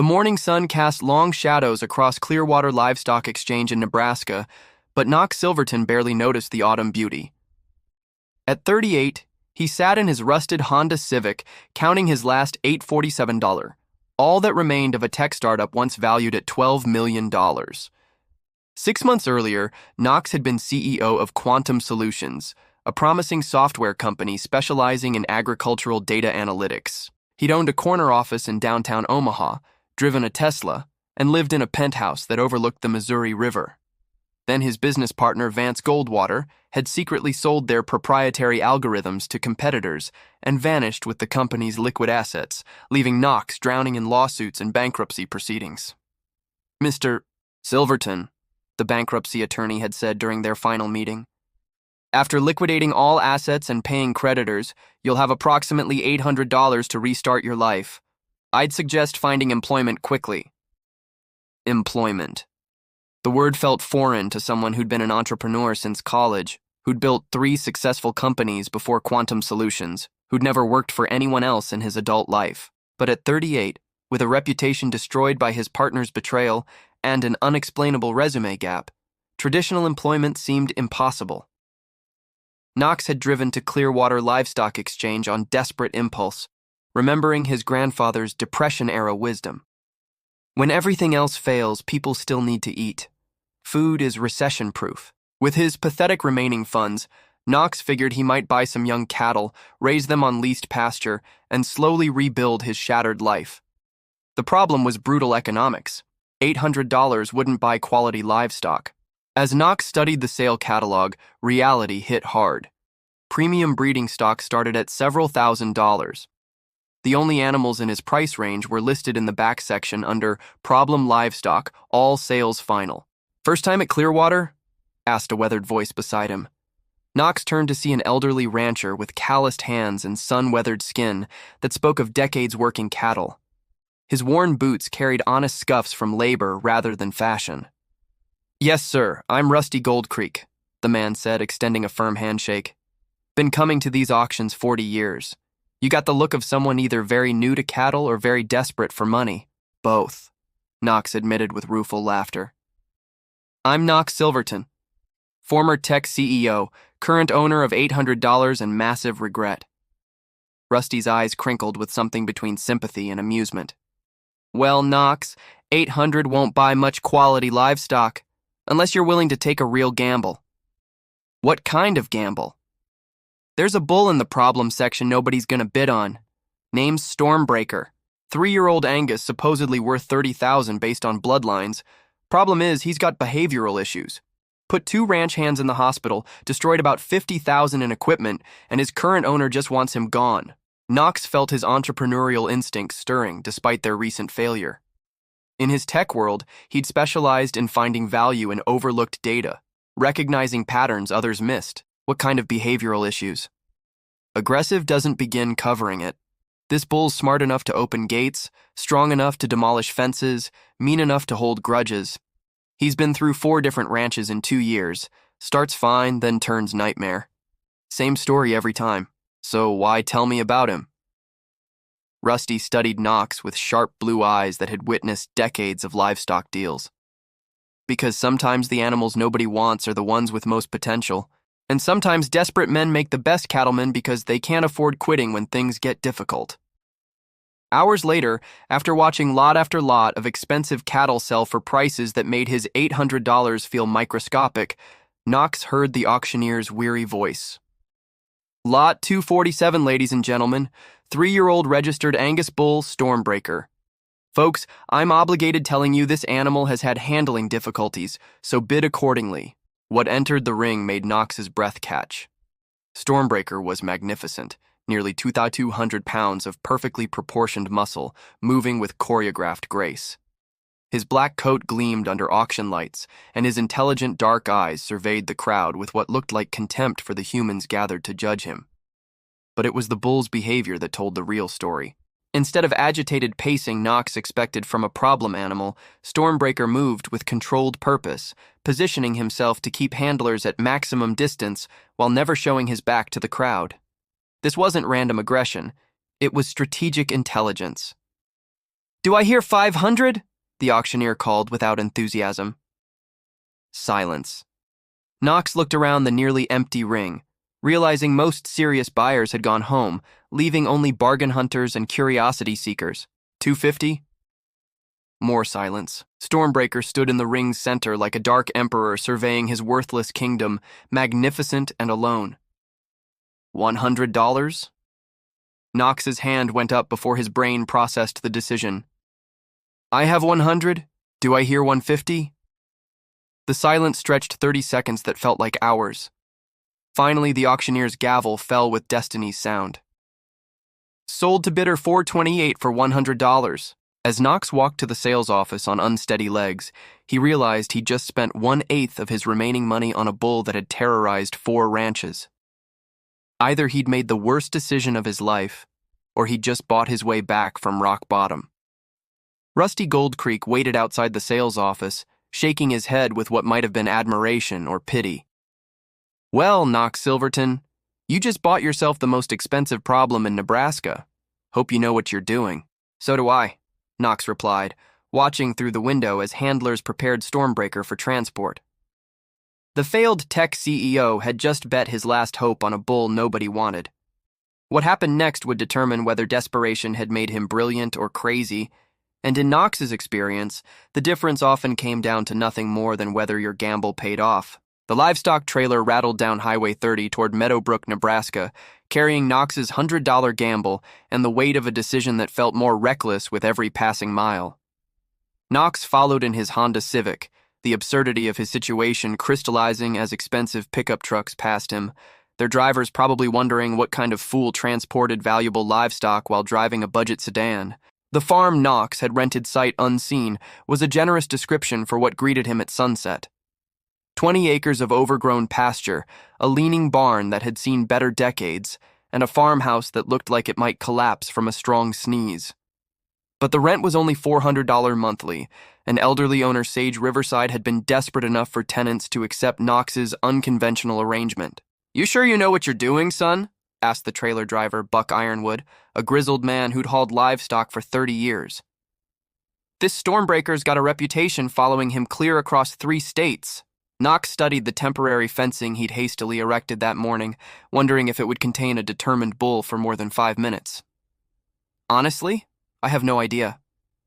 The morning sun cast long shadows across Clearwater Livestock Exchange in Nebraska, but Knox Silverton barely noticed the autumn beauty. At 38, he sat in his rusted Honda Civic, counting his last $847, all that remained of a tech startup once valued at $12 million. 6 months earlier, Knox had been CEO of Quantum Solutions, a promising software company specializing in agricultural data analytics. He'd owned a corner office in downtown Omaha, driven a Tesla, and lived in a penthouse that overlooked the Missouri River. Then his business partner, Vance Goldwater, had secretly sold their proprietary algorithms to competitors and vanished with the company's liquid assets, leaving Knox drowning in lawsuits and bankruptcy proceedings. "Mr. Silverton," the bankruptcy attorney had said during their final meeting, "after liquidating all assets and paying creditors, you'll have approximately $800 to restart your life. I'd suggest finding employment quickly." Employment. The word felt foreign to someone who'd been an entrepreneur since college, who'd built 3 successful companies before Quantum Solutions, who'd never worked for anyone else in his adult life. But at 38, with a reputation destroyed by his partner's betrayal and an unexplainable resume gap, traditional employment seemed impossible. Knox had driven to Clearwater Livestock Exchange on desperate impulse, remembering his grandfather's Depression-era wisdom. When everything else fails, people still need to eat. Food is recession-proof. With his pathetic remaining funds, Knox figured he might buy some young cattle, raise them on leased pasture, and slowly rebuild his shattered life. The problem was brutal economics. $800 wouldn't buy quality livestock. As Knox studied the sale catalog, reality hit hard. Premium breeding stock started at several $1,000s. The only animals in his price range were listed in the back section under Problem Livestock, All Sales Final. "First time at Clearwater?" asked a weathered voice beside him. Knox turned to see an elderly rancher with calloused hands and sun-weathered skin that spoke of decades working cattle. His worn boots carried honest scuffs from labor rather than fashion. "Yes, sir, I'm Rusty Gold Creek," the man said, extending a firm handshake. "Been coming to these auctions 40 years. You got the look of someone either very new to cattle or very desperate for money." "Both," Knox admitted with rueful laughter. "I'm Knox Silverton, former tech CEO, current owner of $800 and massive regret." Rusty's eyes crinkled with something between sympathy and amusement. "Well, Knox, 800 won't buy much quality livestock, unless you're willing to take a real gamble." "What kind of gamble?" "There's a bull in the problem section nobody's gonna bid on. Name's Stormbreaker. 3-year-old Angus, supposedly worth $30,000 based on bloodlines. Problem is, he's got behavioral issues. Put 2 ranch hands in the hospital, destroyed about $50,000 in equipment, and his current owner just wants him gone." Knox felt his entrepreneurial instincts stirring despite their recent failure. In his tech world, he'd specialized in finding value in overlooked data, recognizing patterns others missed. "What kind of behavioral issues?" "Aggressive doesn't begin covering it. This bull's smart enough to open gates, strong enough to demolish fences, mean enough to hold grudges. He's been through 4 different ranches in 2 years. Starts fine, then turns nightmare. Same story every time. So why tell me about him?" Rusty studied Knox with sharp blue eyes that had witnessed decades of livestock deals. "Because sometimes the animals nobody wants are the ones with most potential. And sometimes desperate men make the best cattlemen because they can't afford quitting when things get difficult." Hours later, after watching lot after lot of expensive cattle sell for prices that made his $800 feel microscopic, Knox heard the auctioneer's weary voice. "Lot 247, ladies and gentlemen. 3-year-old registered Angus bull, Stormbreaker. Folks, I'm obligated telling you this animal has had handling difficulties, so bid accordingly." What entered the ring made Knox's breath catch. Stormbreaker was magnificent, nearly 2,200 pounds of perfectly proportioned muscle, moving with choreographed grace. His black coat gleamed under auction lights, and his intelligent dark eyes surveyed the crowd with what looked like contempt for the humans gathered to judge him. But it was the bull's behavior that told the real story. Instead of agitated pacing Knox expected from a problem animal, Stormbreaker moved with controlled purpose, positioning himself to keep handlers at maximum distance while never showing his back to the crowd. This wasn't random aggression, it was strategic intelligence. Do I hear 500? The auctioneer called without enthusiasm. Silence. Knox looked around the nearly empty ring, realizing most serious buyers had gone home, leaving only bargain hunters and curiosity seekers. 250? More silence. Stormbreaker stood in the ring's center like a dark emperor surveying his worthless kingdom, magnificent and alone. $100? Knox's hand went up before his brain processed the decision. I have 100? Do I hear 150? The silence stretched 30 seconds that felt like hours. Finally, the auctioneer's gavel fell with destiny's sound. Sold to bidder 428 for $100. As Knox walked to the sales office on unsteady legs, he realized he'd just spent 1/8 of his remaining money on a bull that had terrorized 4 ranches. Either he'd made the worst decision of his life, or he'd just bought his way back from rock bottom. Rusty Gold Creek waited outside the sales office, shaking his head with what might have been admiration or pity. Well, Knox Silverton, you just bought yourself the most expensive problem in Nebraska. Hope you know what you're doing. So do I, Knox replied, watching through the window as handlers prepared Stormbreaker for transport. The failed tech CEO had just bet his last hope on a bull nobody wanted. What happened next would determine whether desperation had made him brilliant or crazy, and in Knox's experience, the difference often came down to nothing more than whether your gamble paid off. The livestock trailer rattled down Highway 30 toward Meadowbrook, Nebraska, carrying Knox's $100 gamble and the weight of a decision that felt more reckless with every passing mile. Knox followed in his Honda Civic, the absurdity of his situation crystallizing as expensive pickup trucks passed him, their drivers probably wondering what kind of fool transported valuable livestock while driving a budget sedan. The farm Knox had rented sight unseen was a generous description for what greeted him at sunset. 20 acres of overgrown pasture, a leaning barn that had seen better decades, and a farmhouse that looked like it might collapse from a strong sneeze. But the rent was only $400 monthly, and elderly owner Sage Riverside had been desperate enough for tenants to accept Knox's unconventional arrangement. You sure you know what you're doing, son? Asked the trailer driver, Buck Ironwood, a grizzled man who'd hauled livestock for 30 years. This Stormbreaker's got a reputation following him clear across 3 states. Knox studied the temporary fencing he'd hastily erected that morning, wondering if it would contain a determined bull for more than 5 minutes. Honestly, I have no idea,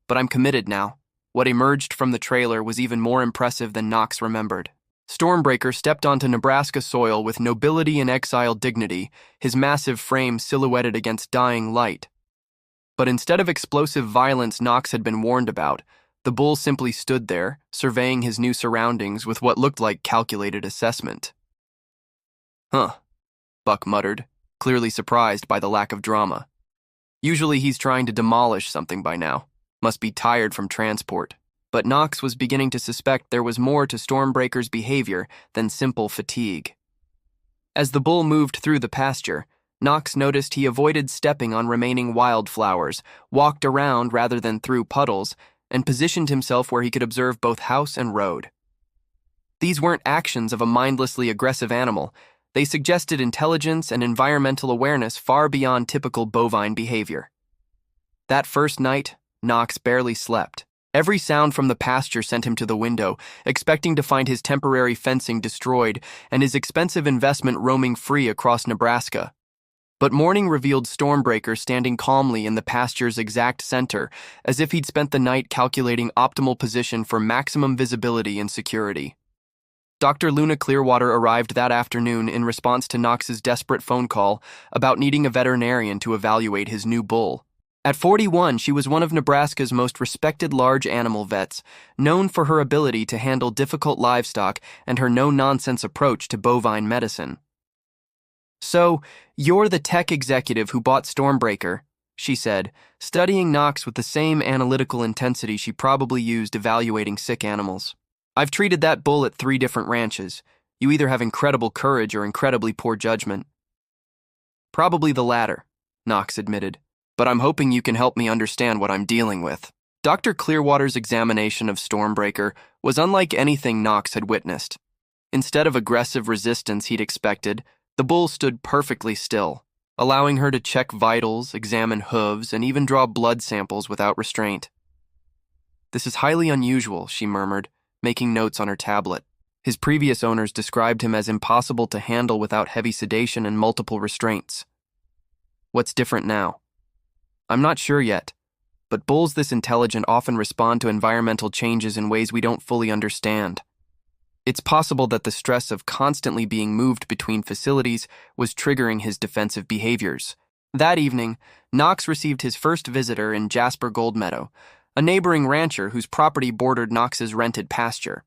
but I'm committed now. What emerged from the trailer was even more impressive than Knox remembered. Stormbreaker stepped onto Nebraska soil with nobility and exile dignity, his massive frame silhouetted against dying light. But instead of explosive violence Knox had been warned about, the bull simply stood there, surveying his new surroundings with what looked like calculated assessment. Huh, Buck muttered, clearly surprised by the lack of drama. Usually he's trying to demolish something by now. Must be tired from transport. But Knox was beginning to suspect there was more to Stormbreaker's behavior than simple fatigue. As the bull moved through the pasture, Knox noticed he avoided stepping on remaining wildflowers, walked around rather than through puddles, and positioned himself where he could observe both house and road. These weren't actions of a mindlessly aggressive animal. They suggested intelligence and environmental awareness far beyond typical bovine behavior. That first night, Knox barely slept. Every sound from the pasture sent him to the window, expecting to find his temporary fencing destroyed and his expensive investment roaming free across Nebraska. But morning revealed Stormbreaker standing calmly in the pasture's exact center, as if he'd spent the night calculating optimal position for maximum visibility and security. Dr. Luna Clearwater arrived that afternoon in response to Knox's desperate phone call about needing a veterinarian to evaluate his new bull. At 41, she was one of Nebraska's most respected large animal vets, known for her ability to handle difficult livestock and her no-nonsense approach to bovine medicine. So, you're the tech executive who bought Stormbreaker, she said, studying Knox with the same analytical intensity she probably used evaluating sick animals. I've treated that bull at 3 different ranches. You either have incredible courage or incredibly poor judgment. Probably the latter, Knox admitted. But I'm hoping you can help me understand what I'm dealing with. Dr. Clearwater's examination of Stormbreaker was unlike anything Knox had witnessed. Instead of aggressive resistance he'd expected, the bull stood perfectly still, allowing her to check vitals, examine hooves, and even draw blood samples without restraint. This is highly unusual, she murmured, making notes on her tablet. His previous owners described him as impossible to handle without heavy sedation and multiple restraints. What's different now? I'm not sure yet, but bulls this intelligent often respond to environmental changes in ways we don't fully understand. It's possible that the stress of constantly being moved between facilities was triggering his defensive behaviors. That evening, Knox received his first visitor in Jasper Goldmeadow, a neighboring rancher whose property bordered Knox's rented pasture.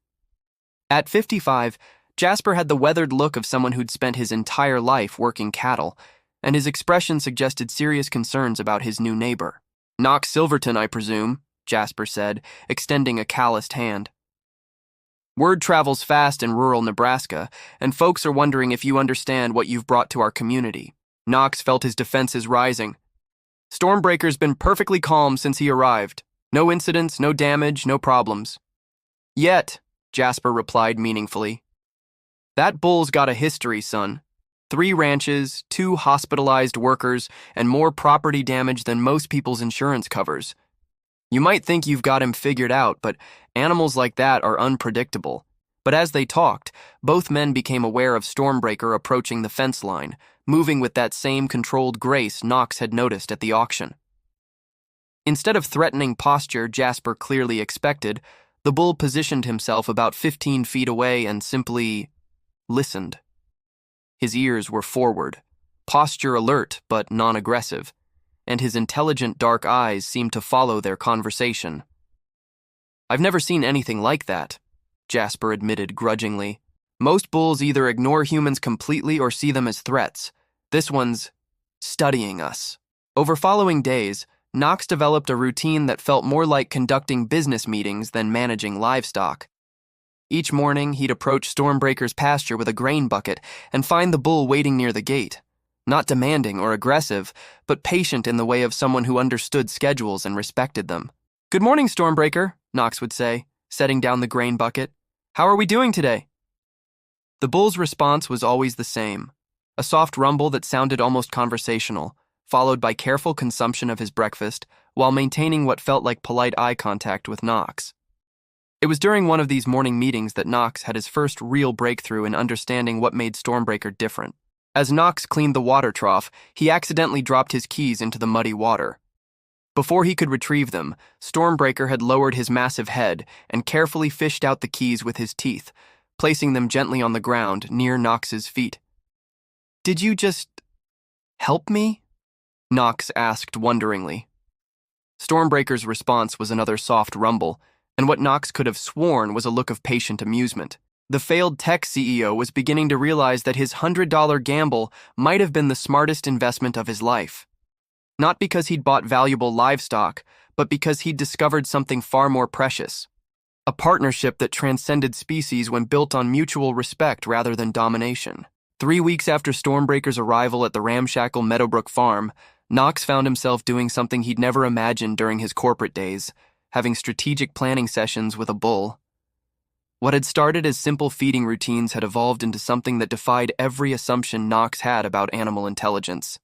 At 55, Jasper had the weathered look of someone who'd spent his entire life working cattle, and his expression suggested serious concerns about his new neighbor. "Knox Silverton, I presume," Jasper said, extending a calloused hand. "Word travels fast in rural Nebraska, and folks are wondering if you understand what you've brought to our community." Knox felt his defenses rising. "Stormbreaker's been perfectly calm since he arrived. No incidents, no damage, no problems." "Yet," Jasper replied meaningfully. "That bull's got a history, son. 3 ranches, 2 hospitalized workers, and more property damage than most people's insurance covers. You might think you've got him figured out, but animals like that are unpredictable." But as they talked, both men became aware of Stormbreaker approaching the fence line, moving with that same controlled grace Knox had noticed at the auction. Instead of threatening posture Jasper clearly expected, the bull positioned himself about 15 feet away and simply listened. His ears were forward, posture alert but non-aggressive, and his intelligent dark eyes seemed to follow their conversation. "I've never seen anything like that," Jasper admitted grudgingly. "Most bulls either ignore humans completely or see them as threats. This one's studying us." Over following days, Knox developed a routine that felt more like conducting business meetings than managing livestock. Each morning, he'd approach Stormbreaker's pasture with a grain bucket and find the bull waiting near the gate. Not demanding or aggressive, but patient in the way of someone who understood schedules and respected them. "Good morning, Stormbreaker," Knox would say, setting down the grain bucket. "How are we doing today?" The bull's response was always the same, a soft rumble that sounded almost conversational, followed by careful consumption of his breakfast while maintaining what felt like polite eye contact with Knox. It was during one of these morning meetings that Knox had his first real breakthrough in understanding what made Stormbreaker different. As Knox cleaned the water trough, he accidentally dropped his keys into the muddy water. Before he could retrieve them, Stormbreaker had lowered his massive head and carefully fished out the keys with his teeth, placing them gently on the ground near Knox's feet. "Did you just help me?" Knox asked wonderingly. Stormbreaker's response was another soft rumble, and what Knox could have sworn was a look of patient amusement. The failed tech CEO was beginning to realize that his $100 gamble might have been the smartest investment of his life. Not because he'd bought valuable livestock, but because he'd discovered something far more precious. A partnership that transcended species when built on mutual respect rather than domination. 3 weeks after Stormbreaker's arrival at the ramshackle Meadowbrook farm, Knox found himself doing something he'd never imagined during his corporate days, having strategic planning sessions with a bull. What had started as simple feeding routines had evolved into something that defied every assumption Knox had about animal intelligence.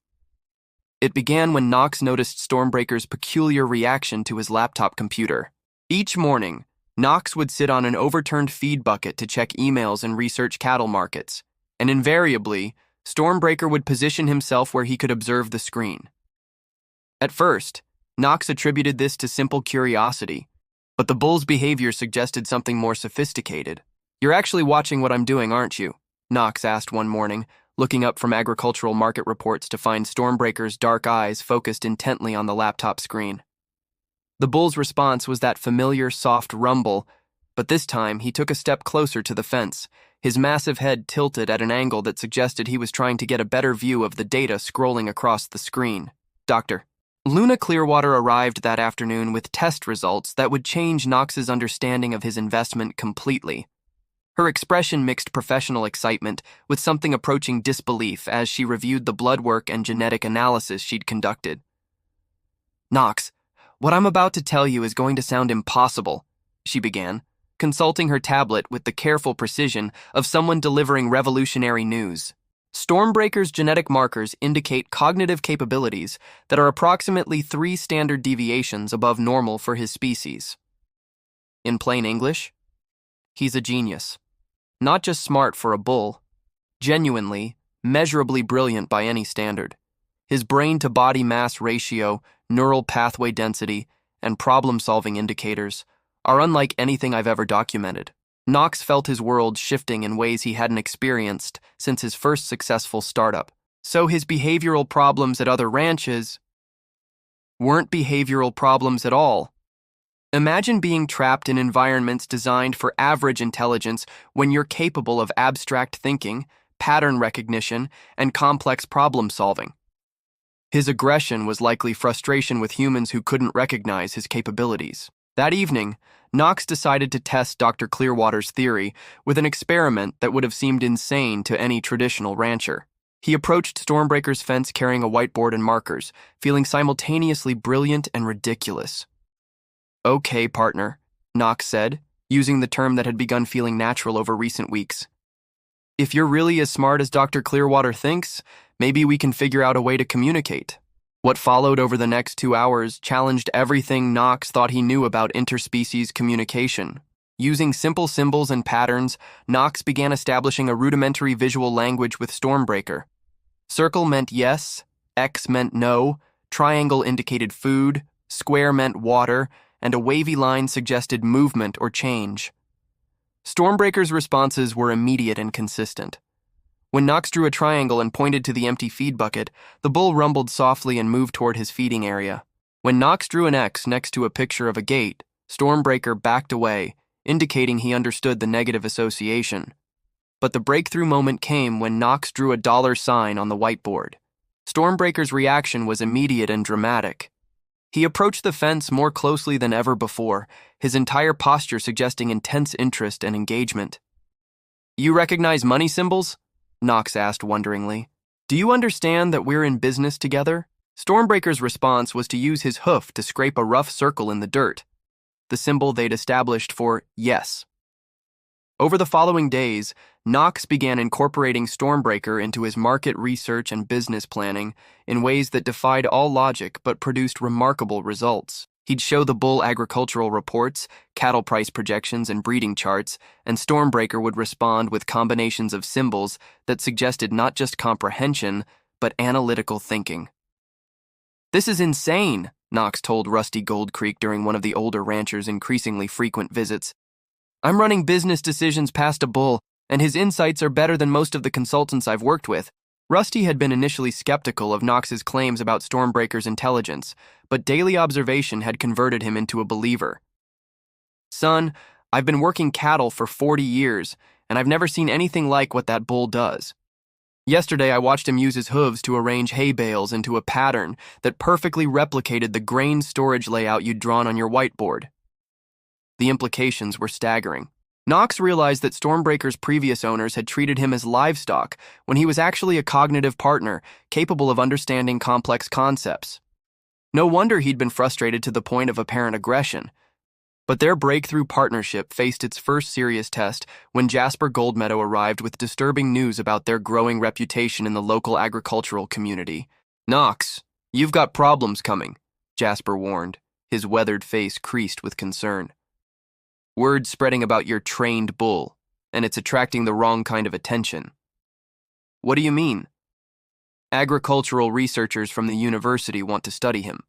It began when Knox noticed Stormbreaker's peculiar reaction to his laptop computer. Each morning, Knox would sit on an overturned feed bucket to check emails and research cattle markets, and invariably, Stormbreaker would position himself where he could observe the screen. At first, Knox attributed this to simple curiosity, but the bull's behavior suggested something more sophisticated. "You're actually watching what I'm doing, aren't you?" Knox asked one morning, looking up from agricultural market reports to find Stormbreaker's dark eyes focused intently on the laptop screen. The bull's response was that familiar, soft rumble, but this time he took a step closer to the fence, his massive head tilted at an angle that suggested he was trying to get a better view of the data scrolling across the screen. "Doctor." Luna Clearwater arrived that afternoon with test results that would change Knox's understanding of his investment completely. Her expression mixed professional excitement with something approaching disbelief as she reviewed the blood work and genetic analysis she'd conducted. "Knox, what I'm about to tell you is going to sound impossible," she began, consulting her tablet with the careful precision of someone delivering revolutionary news. Stormbreaker's genetic markers indicate cognitive capabilities that are approximately 3 standard deviations above normal for his species. In plain English, he's a genius. Not just smart for a bull, genuinely, measurably brilliant by any standard. His brain-to-body mass ratio, neural pathway density, and problem-solving indicators are unlike anything I've ever documented. Knox felt his world shifting in ways he hadn't experienced since his first successful startup. So his behavioral problems at other ranches weren't behavioral problems at all. Imagine being trapped in environments designed for average intelligence when you're capable of abstract thinking, pattern recognition, and complex problem solving. His aggression was likely frustration with humans who couldn't recognize his capabilities. That evening, Knox decided to test Dr. Clearwater's theory with an experiment that would have seemed insane to any traditional rancher. He approached Stormbreaker's fence carrying a whiteboard and markers, feeling simultaneously brilliant and ridiculous. "Okay, partner," Knox said, using the term that had begun feeling natural over recent weeks. "If you're really as smart as Dr. Clearwater thinks, maybe we can figure out a way to communicate." What followed over the next 2 hours challenged everything Knox thought he knew about interspecies communication. Using simple symbols and patterns, Knox began establishing a rudimentary visual language with Stormbreaker. Circle meant yes, X meant no, triangle indicated food, square meant water, and a wavy line suggested movement or change. Stormbreaker's responses were immediate and consistent. When Knox drew a triangle and pointed to the empty feed bucket, the bull rumbled softly and moved toward his feeding area. When Knox drew an X next to a picture of a gate, Stormbreaker backed away, indicating he understood the negative association. But the breakthrough moment came when Knox drew a dollar sign on the whiteboard. Stormbreaker's reaction was immediate and dramatic. He approached the fence more closely than ever before, his entire posture suggesting intense interest and engagement. "You recognize money symbols?" Knox asked wonderingly. "Do you understand that we're in business together?" Stormbreaker's response was to use his hoof to scrape a rough circle in the dirt, the symbol they'd established for yes. Over the following days, Knox began incorporating Stormbreaker into his market research and business planning in ways that defied all logic but produced remarkable results. He'd show the bull agricultural reports, cattle price projections, and breeding charts, and Stormbreaker would respond with combinations of symbols that suggested not just comprehension, but analytical thinking. "This is insane," Knox told Rusty Gold Creek during one of the older ranchers' increasingly frequent visits. "I'm running business decisions past a bull, and his insights are better than most of the consultants I've worked with." Rusty had been initially skeptical of Knox's claims about Stormbreaker's intelligence, but daily observation had converted him into a believer. "Son, I've been working cattle for 40 years, and I've never seen anything like what that bull does. Yesterday, I watched him use his hooves to arrange hay bales into a pattern that perfectly replicated the grain storage layout you'd drawn on your whiteboard." The implications were staggering. Knox realized that Stormbreaker's previous owners had treated him as livestock when he was actually a cognitive partner capable of understanding complex concepts. No wonder he'd been frustrated to the point of apparent aggression. But their breakthrough partnership faced its first serious test when Jasper Goldmeadow arrived with disturbing news about their growing reputation in the local agricultural community. "Knox, you've got problems coming," Jasper warned, his weathered face creased with concern. "Word's spreading about your trained bull, and it's attracting the wrong kind of attention." "What do you mean?" "Agricultural researchers from the university want to study him.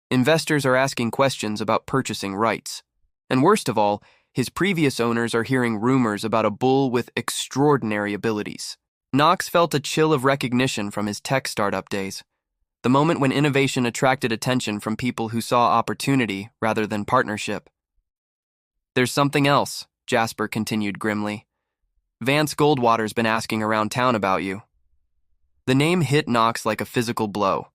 Investors are asking questions about purchasing rights. And worst of all, his previous owners are hearing rumors about a bull with extraordinary abilities." Knox felt a chill of recognition from his tech startup days, the moment when innovation attracted attention from people who saw opportunity rather than partnership. "There's something else," Jasper continued grimly. "Vance Goldwater's been asking around town about you." The name hit Knox like a physical blow.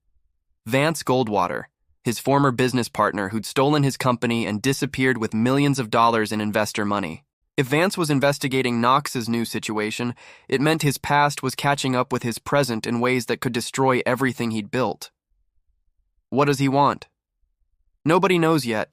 Vance Goldwater, his former business partner who'd stolen his company and disappeared with millions of dollars in investor money. If Vance was investigating Knox's new situation, it meant his past was catching up with his present in ways that could destroy everything he'd built. What does he want? Nobody knows yet.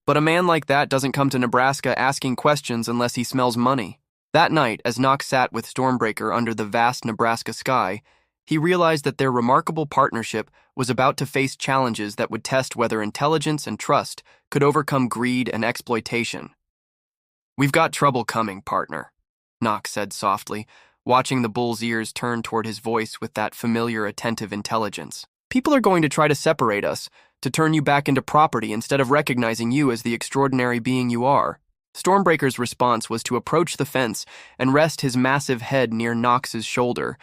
But a man like that doesn't come to Nebraska asking questions unless he smells money. That night, as Knox sat with Stormbreaker under the vast Nebraska sky, he realized that their remarkable partnership was about to face challenges that would test whether intelligence and trust could overcome greed and exploitation. We've got trouble coming, partner, Knox said softly, watching the bull's ears turn toward his voice with that familiar, attentive intelligence. People are going to try to separate us, to turn you back into property instead of recognizing you as the extraordinary being you are. Stormbreaker's response was to approach the fence and rest his massive head near Knox's shoulder,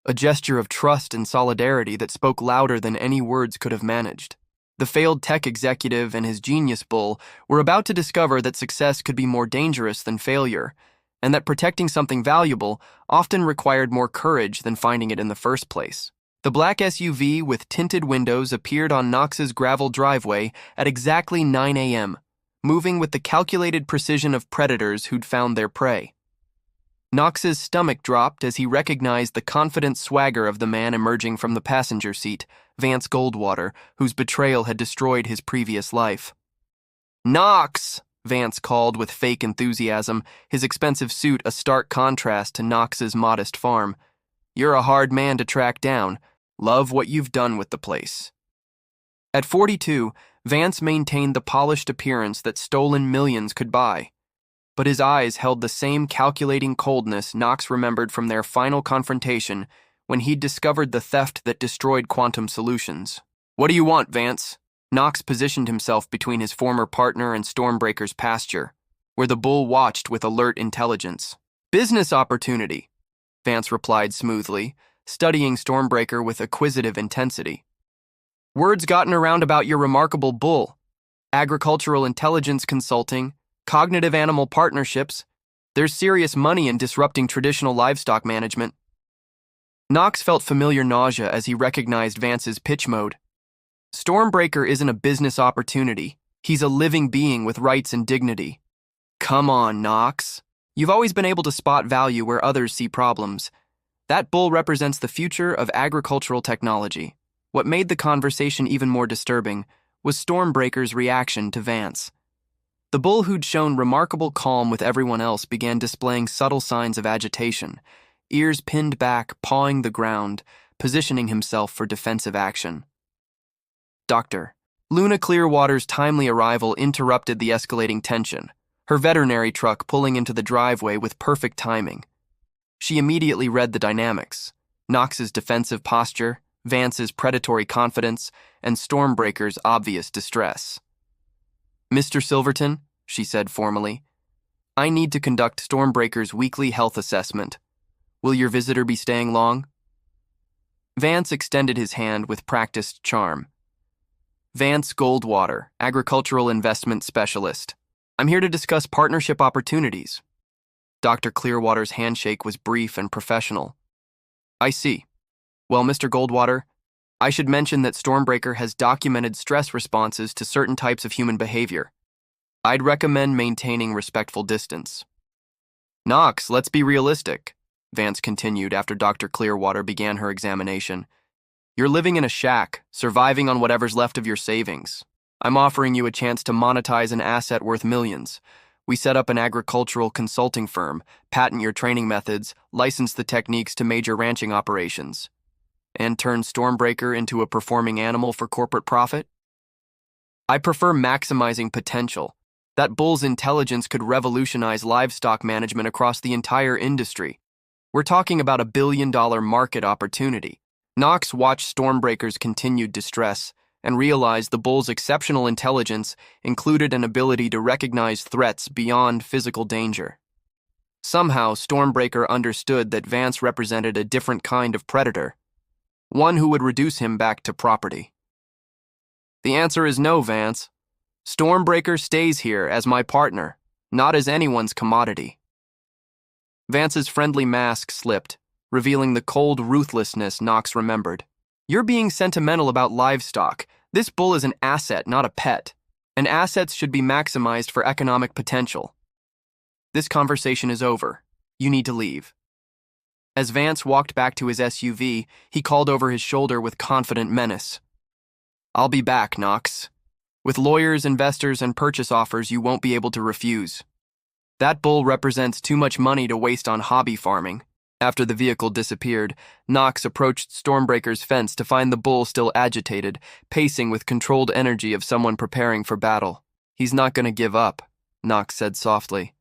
a gesture of trust and solidarity that spoke louder than any words could have managed. The failed tech executive and his genius bull were about to discover that success could be more dangerous than failure, and that protecting something valuable often required more courage than finding it in the first place. The black SUV with tinted windows appeared on Knox's gravel driveway at exactly 9 a.m., moving with the calculated precision of predators who'd found their prey. Knox's stomach dropped as he recognized the confident swagger of the man emerging from the passenger seat, Vance Goldwater, whose betrayal had destroyed his previous life. "Knox!" Vance called with fake enthusiasm, his expensive suit a stark contrast to Knox's modest farm. "You're a hard man to track down. Love what you've done with the place." At 42, Vance maintained the polished appearance that stolen millions could buy. But his eyes held the same calculating coldness Knox remembered from their final confrontation when he'd discovered the theft that destroyed Quantum Solutions. "What do you want, Vance?" Knox positioned himself between his former partner and Stormbreaker's pasture, where the bull watched with alert intelligence. "Business opportunity," Vance replied smoothly, studying Stormbreaker with acquisitive intensity. "Word's gotten around about your remarkable bull. Agricultural intelligence consulting, cognitive animal partnerships. There's serious money in disrupting traditional livestock management." Knox felt familiar nausea as he recognized Vance's pitch mode. Stormbreaker isn't a business opportunity. He's a living being with rights and dignity. "Come on, Knox. You've always been able to spot value where others see problems. That bull represents the future of agricultural technology." What made the conversation even more disturbing was Stormbreaker's reaction to Vance. The bull who'd shown remarkable calm with everyone else began displaying subtle signs of agitation, ears pinned back, pawing the ground, positioning himself for defensive action. Dr. Luna Clearwater's timely arrival interrupted the escalating tension, her veterinary truck pulling into the driveway with perfect timing. She immediately read the dynamics: Knox's defensive posture, Vance's predatory confidence, and Stormbreaker's obvious distress. "Mr. Silverton," she said formally, "I need to conduct Stormbreaker's weekly health assessment. Will your visitor be staying long?" Vance extended his hand with practiced charm. "Vance Goldwater, Agricultural Investment Specialist. I'm here to discuss partnership opportunities." Dr. Clearwater's handshake was brief and professional. "I see. Well, Mr. Goldwater, I should mention that Stormbreaker has documented stress responses to certain types of human behavior. I'd recommend maintaining respectful distance." "Knox, let's be realistic," Vance continued after Dr. Clearwater began her examination. "You're living in a shack, surviving on whatever's left of your savings. I'm offering you a chance to monetize an asset worth millions. We set up an agricultural consulting firm, patent your training methods, license the techniques to major ranching operations, and turn Stormbreaker into a performing animal for corporate profit. I prefer maximizing potential. That bull's intelligence could revolutionize livestock management across the entire industry. We're talking about $1 billion market opportunity." Knox watched Stormbreaker's continued distress and realized the bull's exceptional intelligence included an ability to recognize threats beyond physical danger. Somehow, Stormbreaker understood that Vance represented a different kind of predator, one who would reduce him back to property. "The answer is no, Vance. Stormbreaker stays here as my partner, not as anyone's commodity." Vance's friendly mask slipped, revealing the cold ruthlessness Knox remembered. "You're being sentimental about livestock. This bull is an asset, not a pet, and assets should be maximized for economic potential. This conversation is over. You need to leave." As Vance walked back to his SUV, he called over his shoulder with confident menace. "I'll be back, Knox. With lawyers, investors, and purchase offers you won't be able to refuse. That bull represents too much money to waste on hobby farming." After the vehicle disappeared, Knox approached Stormbreaker's fence to find the bull still agitated, pacing with controlled energy of someone preparing for battle. "He's not going to give up," Knox said softly.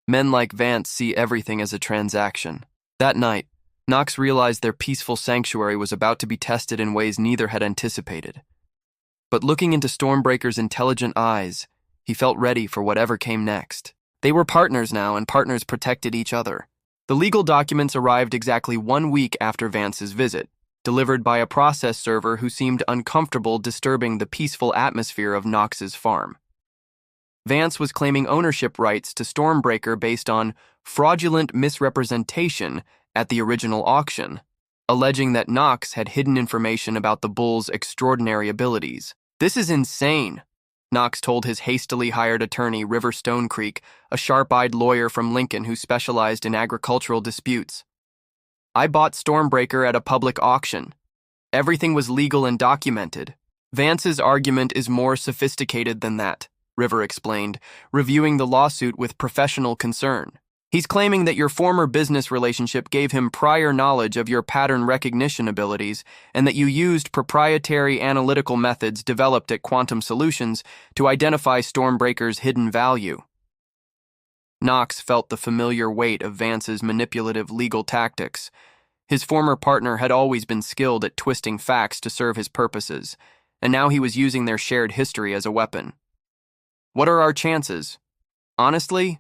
Men like Vance see everything as a transaction. That night, Knox realized their peaceful sanctuary was about to be tested in ways neither had anticipated. But looking into Stormbreaker's intelligent eyes, he felt ready for whatever came next. They were partners now, and partners protected each other. The legal documents arrived exactly 1 week after Vance's visit, delivered by a process server who seemed uncomfortable disturbing the peaceful atmosphere of Knox's farm. Vance was claiming ownership rights to Stormbreaker based on fraudulent misrepresentation at the original auction, alleging that Knox had hidden information about the bull's extraordinary abilities. "This is insane," Knox told his hastily hired attorney, River Stone Creek, a sharp-eyed lawyer from Lincoln who specialized in agricultural disputes. "I bought Stormbreaker at a public auction. Everything was legal and documented." Vance's argument is more sophisticated than that, River explained, reviewing the lawsuit with professional concern. "He's claiming that your former business relationship gave him prior knowledge of your pattern recognition abilities and that you used proprietary analytical methods developed at Quantum Solutions to identify Stormbreaker's hidden value." Knox felt the familiar weight of Vance's manipulative legal tactics. His former partner had always been skilled at twisting facts to serve his purposes, and now he was using their shared history as a weapon. "What are our chances?" "Honestly,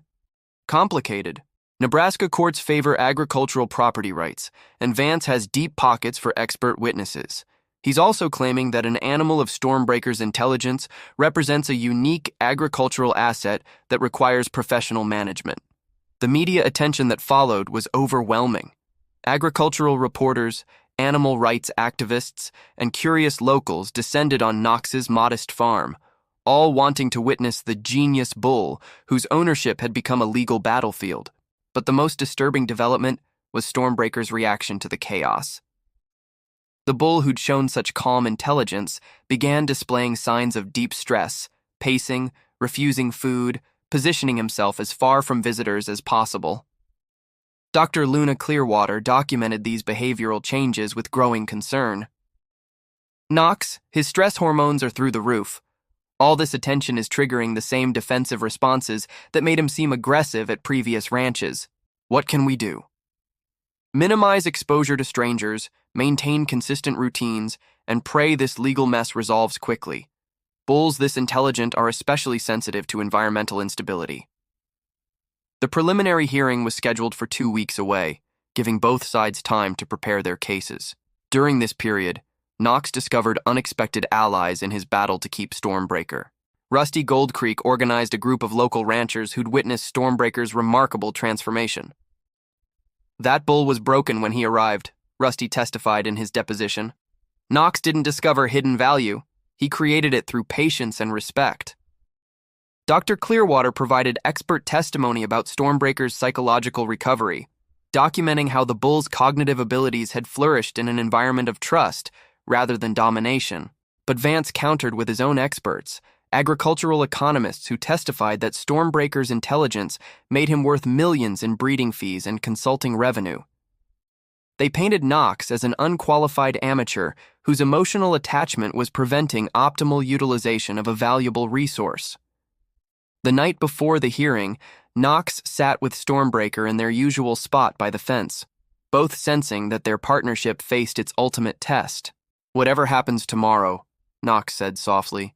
complicated. Nebraska courts favor agricultural property rights, and Vance has deep pockets for expert witnesses. He's also claiming that an animal of Stormbreaker's intelligence represents a unique agricultural asset that requires professional management." The media attention that followed was overwhelming. Agricultural reporters, animal rights activists, and curious locals descended on Knox's modest farm, all wanting to witness the genius bull whose ownership had become a legal battlefield. But the most disturbing development was Stormbreaker's reaction to the chaos. The bull who'd shown such calm intelligence began displaying signs of deep stress, pacing, refusing food, positioning himself as far from visitors as possible. Dr. Luna Clearwater documented these behavioral changes with growing concern. "Knox, his stress hormones are through the roof. All this attention is triggering the same defensive responses that made him seem aggressive at previous ranches. What can we do?" "Minimize exposure to strangers, maintain consistent routines, and pray this legal mess resolves quickly. Bulls this intelligent are especially sensitive to environmental instability." The preliminary hearing was scheduled for 2 weeks away, giving both sides time to prepare their cases. During this period, Knox discovered unexpected allies in his battle to keep Stormbreaker. Rusty Gold Creek organized a group of local ranchers who'd witnessed Stormbreaker's remarkable transformation. "That bull was broken when he arrived," Rusty testified in his deposition. "Knox didn't discover hidden value. He created it through patience and respect." Dr. Clearwater provided expert testimony about Stormbreaker's psychological recovery, documenting how the bull's cognitive abilities had flourished in an environment of trust rather than domination. But Vance countered with his own experts, agricultural economists who testified that Stormbreaker's intelligence made him worth millions in breeding fees and consulting revenue. They painted Knox as an unqualified amateur whose emotional attachment was preventing optimal utilization of a valuable resource. The night before the hearing, Knox sat with Stormbreaker in their usual spot by the fence, both sensing that their partnership faced its ultimate test. "Whatever happens tomorrow," Knox said softly,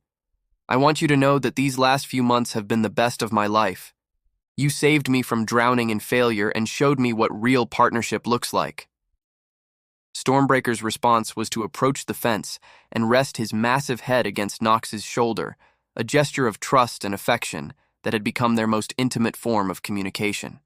"I want you to know that these last few months have been the best of my life. You saved me from drowning in failure and showed me what real partnership looks like." Stormbreaker's response was to approach the fence and rest his massive head against Knox's shoulder, a gesture of trust and affection that had become their most intimate form of communication.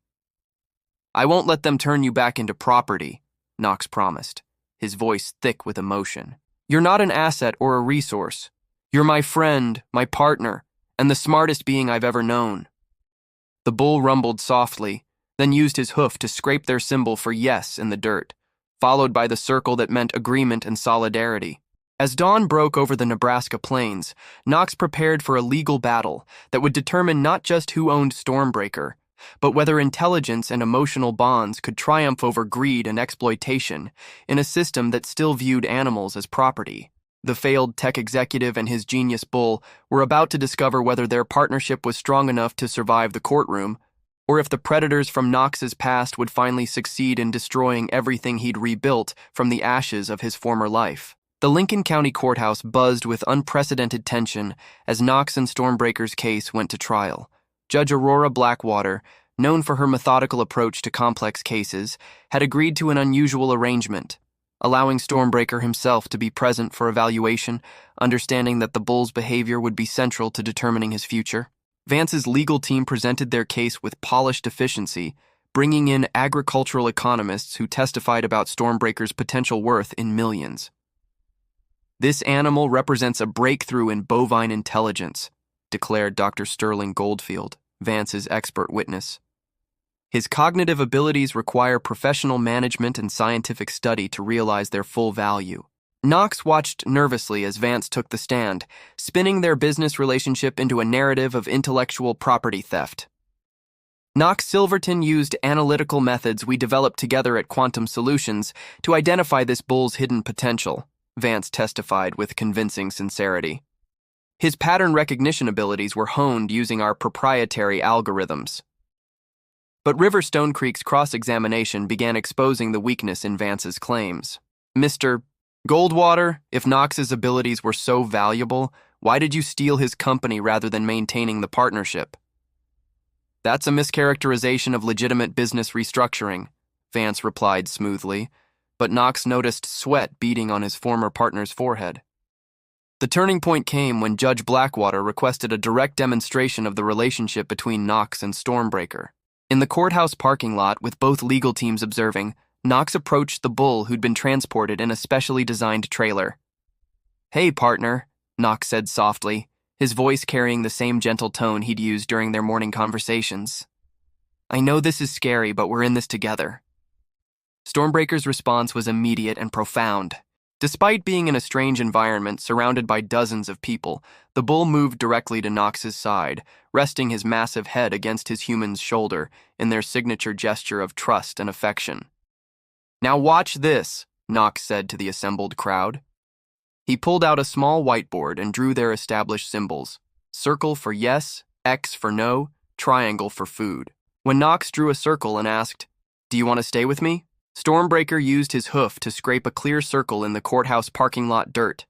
"I won't let them turn you back into property," Knox promised, his voice thick with emotion. "You're not an asset or a resource. You're my friend, my partner, and the smartest being I've ever known." The bull rumbled softly, then used his hoof to scrape their symbol for yes in the dirt, followed by the circle that meant agreement and solidarity. As dawn broke over the Nebraska plains, Knox prepared for a legal battle that would determine not just who owned Stormbreaker, but whether intelligence and emotional bonds could triumph over greed and exploitation in a system that still viewed animals as property. The failed tech executive and his genius bull were about to discover whether their partnership was strong enough to survive the courtroom or if the predators from Knox's past would finally succeed in destroying everything he'd rebuilt from the ashes of his former life. The Lincoln County Courthouse buzzed with unprecedented tension as Knox and Stormbreaker's case went to trial. Judge Aurora Blackwater, known for her methodical approach to complex cases, had agreed to an unusual arrangement, allowing Stormbreaker himself to be present for evaluation, understanding that the bull's behavior would be central to determining his future. Vance's legal team presented their case with polished efficiency, bringing in agricultural economists who testified about Stormbreaker's potential worth in millions. "This animal represents a breakthrough in bovine intelligence," declared Dr. Sterling Goldfield, Vance's expert witness. "His cognitive abilities require professional management and scientific study to realize their full value." Knox watched nervously as Vance took the stand, spinning their business relationship into a narrative of intellectual property theft. "Knox Silverton used analytical methods we developed together at Quantum Solutions to identify this bull's hidden potential," Vance testified with convincing sincerity. "His pattern recognition abilities were honed using our proprietary algorithms." But River Stone Creek's cross-examination began exposing the weakness in Vance's claims. "Mr. Goldwater, if Knox's abilities were so valuable, why did you steal his company rather than maintaining the partnership?" "That's a mischaracterization of legitimate business restructuring," Vance replied smoothly, but Knox noticed sweat beading on his former partner's forehead. The turning point came when Judge Blackwater requested a direct demonstration of the relationship between Knox and Stormbreaker. In the courthouse parking lot, with both legal teams observing, Knox approached the bull who'd been transported in a specially designed trailer. "Hey, partner," Knox said softly, his voice carrying the same gentle tone he'd used during their morning conversations. "I know this is scary, but we're in this together." Stormbreaker's response was immediate and profound. Despite being in a strange environment surrounded by dozens of people, the bull moved directly to Knox's side, resting his massive head against his human's shoulder in their signature gesture of trust and affection. "Now watch this," Knox said to the assembled crowd. He pulled out a small whiteboard and drew their established symbols: circle for yes, X for no, triangle for food. When Knox drew a circle and asked, "Do you want to stay with me?" Stormbreaker used his hoof to scrape a clear circle in the courthouse parking lot dirt.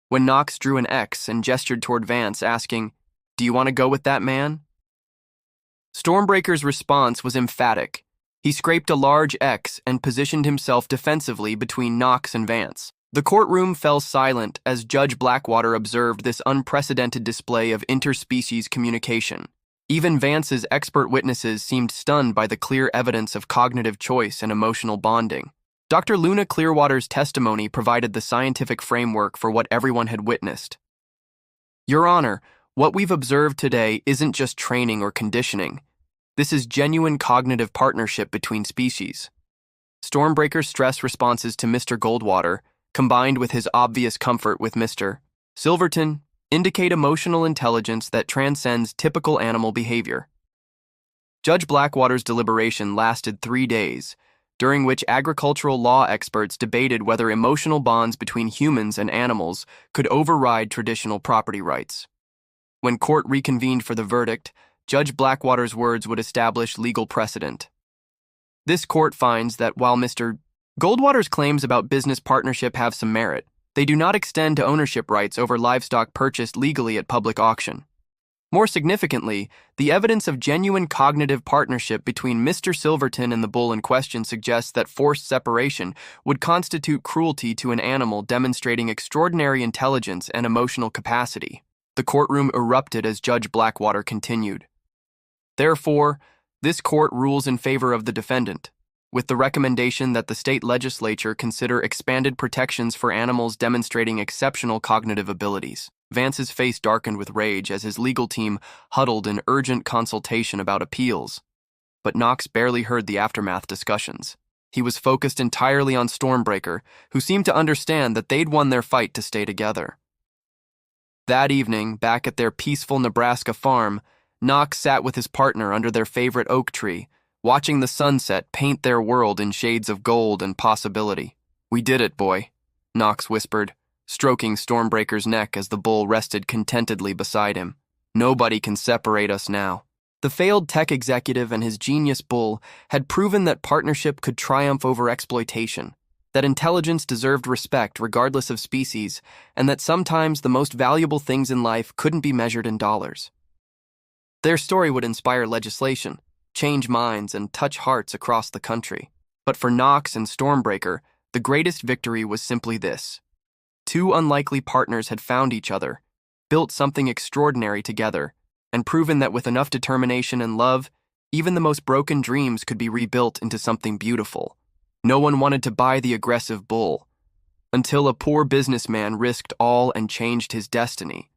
When Knox drew an X and gestured toward Vance, asking, "Do you want to go with that man?" Stormbreaker's response was emphatic. He scraped a large X and positioned himself defensively between Knox and Vance. The courtroom fell silent as Judge Blackwater observed this unprecedented display of interspecies communication. Even Vance's expert witnesses seemed stunned by the clear evidence of cognitive choice and emotional bonding. Dr. Luna Clearwater's testimony provided the scientific framework for what everyone had witnessed. "Your Honor, what we've observed today isn't just training or conditioning. This is genuine cognitive partnership between species." Stormbreaker's stress responses to Mr. Goldwater, combined with his obvious comfort with Mr. Silverton, indicate emotional intelligence that transcends typical animal behavior. Judge Blackwater's deliberation lasted 3 days, during which agricultural law experts debated whether emotional bonds between humans and animals could override traditional property rights. When court reconvened for the verdict, Judge Blackwater's words would establish legal precedent. "This court finds that while Mr. Goldwater's claims about business partnership have some merit, they do not extend to ownership rights over livestock purchased legally at public auction. More significantly, the evidence of genuine cognitive partnership between Mr. Silverton and the bull in question suggests that forced separation would constitute cruelty to an animal demonstrating extraordinary intelligence and emotional capacity." The courtroom erupted as Judge Blackwater continued. "Therefore, this court rules in favor of the defendant, with the recommendation that the state legislature consider expanded protections for animals demonstrating exceptional cognitive abilities." Vance's face darkened with rage as his legal team huddled in urgent consultation about appeals, but Knox barely heard the aftermath discussions. He was focused entirely on Stormbreaker, who seemed to understand that they'd won their fight to stay together. That evening, back at their peaceful Nebraska farm, Knox sat with his partner under their favorite oak tree, watching the sunset paint their world in shades of gold and possibility. "We did it, boy," Knox whispered, stroking Stormbreaker's neck as the bull rested contentedly beside him. "Nobody can separate us now." The failed tech executive and his genius bull had proven that partnership could triumph over exploitation, that intelligence deserved respect regardless of species, and that sometimes the most valuable things in life couldn't be measured in dollars. Their story would inspire legislation, change minds, and touch hearts across the country. But for Knox and Stormbreaker, the greatest victory was simply this. Two unlikely partners had found each other, built something extraordinary together, and proven that with enough determination and love, even the most broken dreams could be rebuilt into something beautiful. No one wanted to buy the aggressive bull, until a poor businessman risked all and changed his destiny.